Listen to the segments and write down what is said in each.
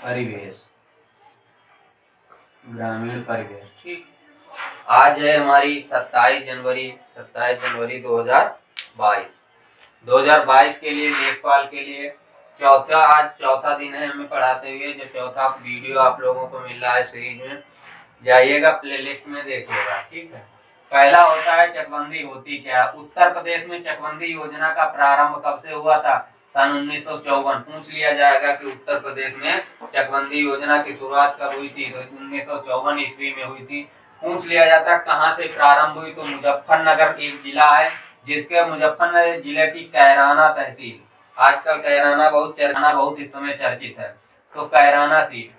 परिवेश, ग्रामीण परिवेश। ठीक, आज है हमारी 27 जनवरी 2022 के लिए लेखपाल के लिए आज चौथा दिन है हमें पढ़ाते हुए। जो चौथा वीडियो आप लोगों को मिल रहा है सीरीज में, जाइएगा प्लेलिस्ट में देखिएगा। ठीक है, पहला होता है चकबंदी होती क्या। उत्तर प्रदेश में चकबंदी योजना का प्रारंभ कब से हुआ था? सन 1954। पूछ लिया जाएगा कि उत्तर प्रदेश में चकबंदी योजना की शुरुआत कब हुई थी, तो 1954 ईस्वी में हुई थी। पूछ लिया जाता कहाँ से प्रारंभ हुई, तो मुजफ्फरनगर एक जिला है जिसके मुजफ्फरनगर जिले की कैराना तहसील, आजकल कैराना बहुत इस समय चर्चित है, तो कैराना सीट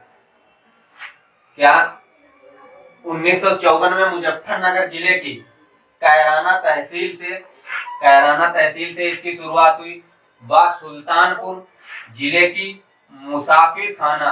क्या 1954 में मुजफ्फरनगर जिले की कैराना तहसील से इसकी शुरुआत हुई। सुल्तानपुर जिले की मुसाफिर खाना,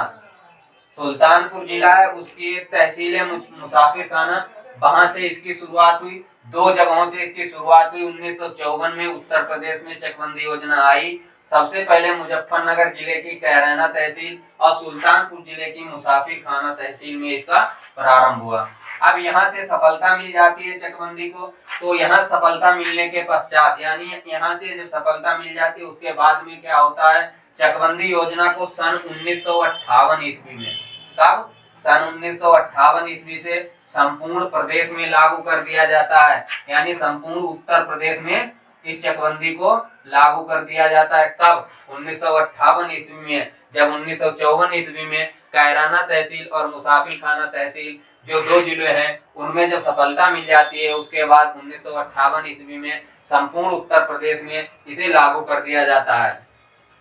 सुल्तानपुर जिला है उसकी एक तहसील है मुसाफिर खाना, वहां से इसकी शुरुआत हुई। दो जगहों से इसकी शुरुआत हुई। 1954 में उत्तर प्रदेश में चकबंदी योजना आई। सबसे पहले मुजफ्फरनगर जिले की कैराना तहसील और सुल्तानपुर जिले की मुसाफिर खाना तहसील में इसका प्रारंभ हुआ। अब यहाँ से सफलता मिल जाती है चकबंदी को, तो यहाँ सफलता मिलने के पश्चात, यानी यहाँ से जब सफलता मिल जाती है उसके बाद में क्या होता है, चकबंदी योजना को सन 1958 ईस्वी में, कब? सन 1958 ईस्वी से संपूर्ण प्रदेश में लागू कर दिया जाता है। यानी संपूर्ण उत्तर प्रदेश में इस चकबंदी को लागू कर दिया जाता है। कब? 1958 ईस्वी में, जब 1954 ईस्वी में कैराना तहसील और मुसाफिर खाना तहसील जो दो जिले हैं उनमें जब सफलता मिल जाती है, उसके बाद 1958 ईस्वी में संपूर्ण उत्तर प्रदेश में इसे लागू कर दिया जाता है।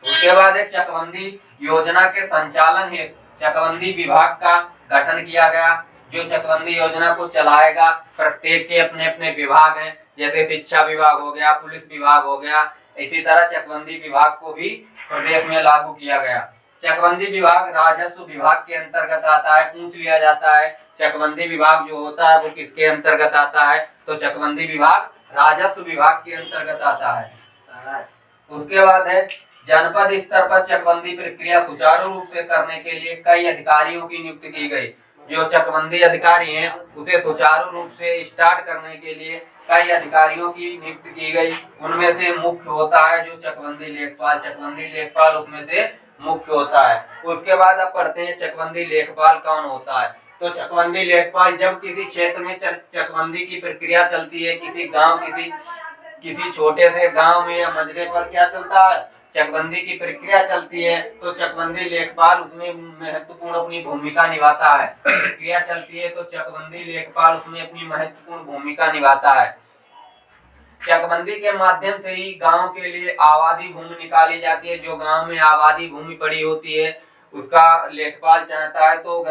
उसके बाद एक चकबंदी योजना के संचालन हेतु चकबंदी विभाग का गठन किया गया, जो चकबंदी योजना को चलाएगा। प्रत्येक के अपने अपने विभाग हैं, जैसे शिक्षा विभाग हो गया, पुलिस विभाग हो गया, इसी तरह चकबंदी विभाग को भी प्रदेश में लागू किया गया। चकबंदी विभाग राजस्व विभाग के अंतर्गत आता है। पूछ लिया जाता है चकबंदी विभाग जो होता है वो किसके अंतर्गत आता है, तो चकबंदी विभाग राजस्व विभाग के अंतर्गत आता है। उसके बाद है जनपद स्तर पर चकबंदी प्रक्रिया सुचारू रूप से करने के लिए कई अधिकारियों की नियुक्ति की गई। जो चकबंदी अधिकारी हैं उसे सुचारू रूप से स्टार्ट करने के लिए कई अधिकारियों की नियुक्ति की गई। उनमें से मुख्य होता है जो चकबंदी लेखपाल उसमें से मुख्य होता है। उसके बाद अब पढ़ते हैं चकबंदी लेखपाल कौन होता है। तो चकबंदी लेखपाल जब किसी क्षेत्र में चकबंदी की प्रक्रिया चलती है, किसी छोटे से गांव में या मजरे पर क्या चलता है, चकबंदी की प्रक्रिया चलती है, तो चकबंदी लेखपाल उसमें महत्वपूर्ण अपनी भूमिका निभाता है। प्रक्रिया चलती है तो चकबंदी लेखपाल उसमें अपनी महत्वपूर्ण भूमिका निभाता है। चकबंदी के माध्यम से ही गांव के लिए आबादी भूमि निकाली जाती है। जो गांव में आबादी भूमि पड़ी होती है उसका लेखपाल चाहता है तो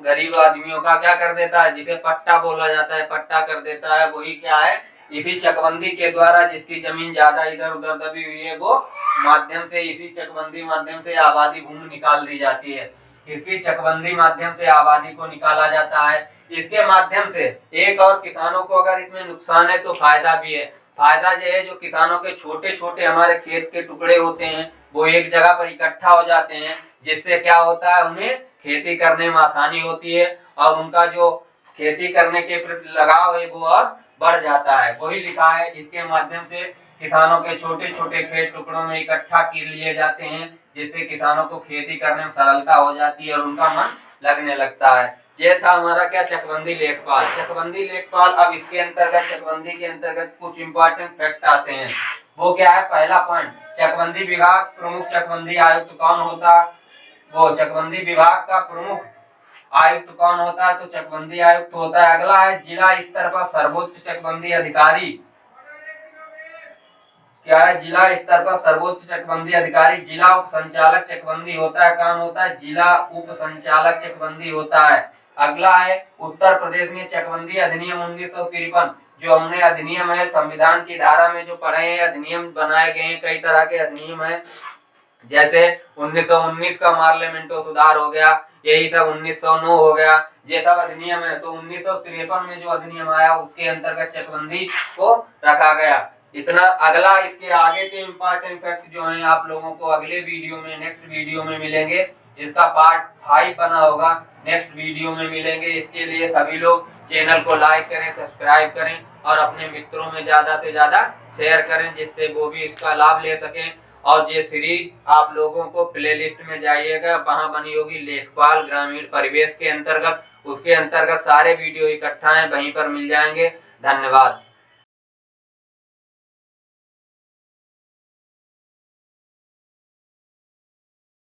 गरीब आदमियों का क्या कर देता है, जिसे पट्टा बोला जाता है, पट्टा कर देता है। वही क्या है, इसी चकबंदी के द्वारा जिसकी जमीन ज्यादा इधर उधर दबी हुई है वो माध्यम से, इसी चकबंदी माध्यम से आबादी भूमि निकाल दी जाती है। इसकी चकबंदी माध्यम से आबादी को निकाला जाता है। इसके माध्यम से एक और किसानों को अगर इसमें नुकसान है तो फायदा भी है। फायदा ये है जो किसानों के छोटे छोटे हमारे खेत के टुकड़े होते हैं वो एक जगह पर इकट्ठा हो जाते हैं, जिससे क्या होता है उन्हें खेती करने में आसानी होती है और उनका जो खेती करने के प्रति लगाव है वो और बढ़ जाता है। वही लिखा है, इसके माध्यम से किसानों के छोटे छोटे खेत टुकड़ों में इकट्ठा कर लिए जाते हैं, जिससे किसानों को खेती करने में सरलता हो जाती है और उनका मन लगने लगता है। ये था हमारा क्या, चकबंदी लेखपाल। अब इसके अंतर्गत चकबंदी के अंतर्गत कुछ इंपॉर्टेंट फैक्ट आते हैं। वो क्या है, पहला पॉइंट, चकबंदी विभाग प्रमुख चकबंदी आयुक्त कौन होता, वो चकबंदी विभाग का प्रमुख आयुक्त कौन होता है, तो चकबंदी आयुक्त होता है। अगला है जिला स्तर पर सर्वोच्च चकबंदी अधिकारी क्या है, जिला स्तर पर सर्वोच्च चकबंदी अधिकारी जिला उप संचालक चकबंदी होता है। कौन होता है, जिला उप संचालक चकबंदी होता है। अगला है उत्तर प्रदेश में चकबंदी अधिनियम 1953, जो हमने अधिनियम है संविधान की धारा में जो पढ़े हैं, अधिनियम बनाए गए हैं, कई तरह के अधिनियम है, जैसे 1919 का पार्लियामेंटो सुधार हो गया, यही सब 1909 हो गया, ये सब अधिनियम है। तो 1953 में जो अधिनियम आया उसके अंतर्गत चकबंदी को रखा गया। इतना। अगला इसके आगे के इम्पोर्टेंट फैक्ट्स जो हैं आप लोगों को अगले वीडियो में, नेक्स्ट वीडियो में मिलेंगे, जिसका पार्ट 5 बना होगा नेक्स्ट वीडियो में मिलेंगे। इसके लिए सभी लोग चैनल को लाइक करें, सब्सक्राइब करें और अपने मित्रों में ज़्यादा से ज़्यादा शेयर करें, जिससे वो भी इसका लाभ ले सकें। और ये सीरीज आप लोगों को प्लेलिस्ट में जाइएगा, वहाँ बनी होगी लेखपाल ग्रामीण परिवेश के अंतर्गत, उसके अंतर्गत सारे वीडियो इकट्ठा हैं, वहीं पर मिल जाएंगे। धन्यवाद।